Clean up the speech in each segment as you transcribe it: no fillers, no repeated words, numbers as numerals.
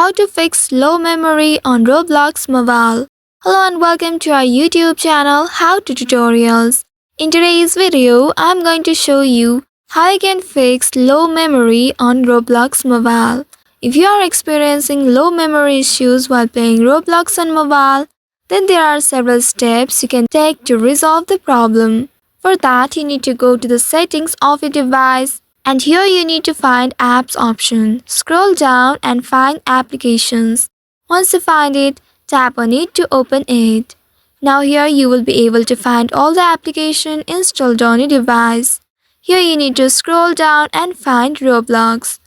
how to fix low memory on Roblox Mobile. Hello and welcome to our YouTube channel How to Tutorials. In today's video, I'm going to show you how you can fix low memory on Roblox Mobile. If you are experiencing low memory issues while playing Roblox on mobile, then there are several steps you can take to resolve the problem. For that, you need to go to the settings of your device, and here you need to find apps option. Scroll down and find applications. Once you find it, tap on it to open it. Now here you will be able to find all the application installed on your device. Here you need to scroll down and find Roblox.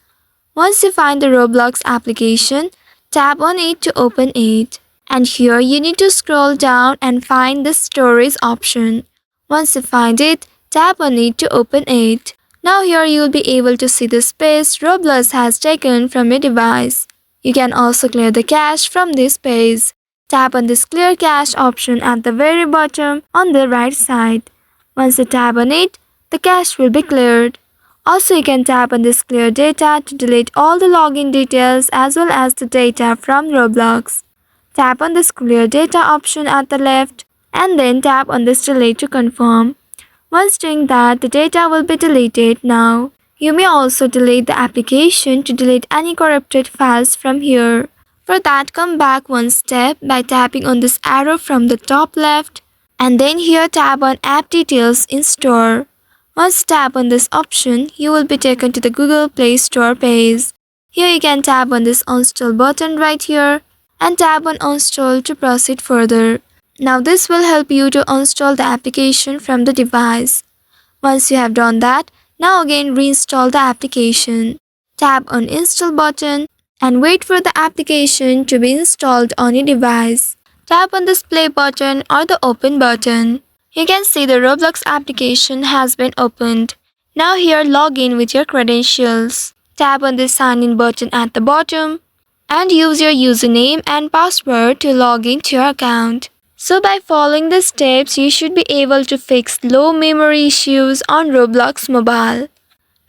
Once you find the Roblox application, tap on it to open it. And here you need to scroll down and find the storage option. Once you find it, tap on it to open it. Now here you will be able to see the space Roblox has taken from your device. You can also clear the cache from this page. Tap on this clear cache option at the very bottom on the right side. Once you tap on it, the cache will be cleared. Also, you can tap on this clear data to delete all the login details as well as the data from Roblox. Tap on this clear data option at the left and then tap on this delete to confirm. Once doing that, the data will be deleted now. You may also delete the application to delete any corrupted files from here. For that, come back one step by tapping on this arrow from the top left and then here tap on App Details in Store. Once you tap on this option, you will be taken to the Google Play Store page. Here you can tap on this Uninstall button right here and tap on Uninstall to proceed further. Now this will help you to uninstall the application from the device. Once you have done that, now again reinstall the application. Tap on Install button and wait for the application to be installed on your device. Tap on this play button or the open button. You can see the Roblox application has been opened. Now here log in with your credentials. Tap on the sign in button at the bottom and use your username and password to log into your account. So by following the steps, you should be able to fix low memory issues on Roblox Mobile.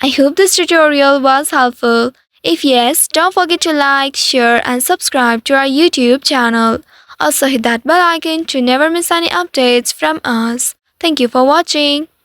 I hope this tutorial was helpful. If yes, don't forget to like, share and subscribe to our YouTube channel. Also hit that bell icon to never miss any updates from us. Thank you for watching.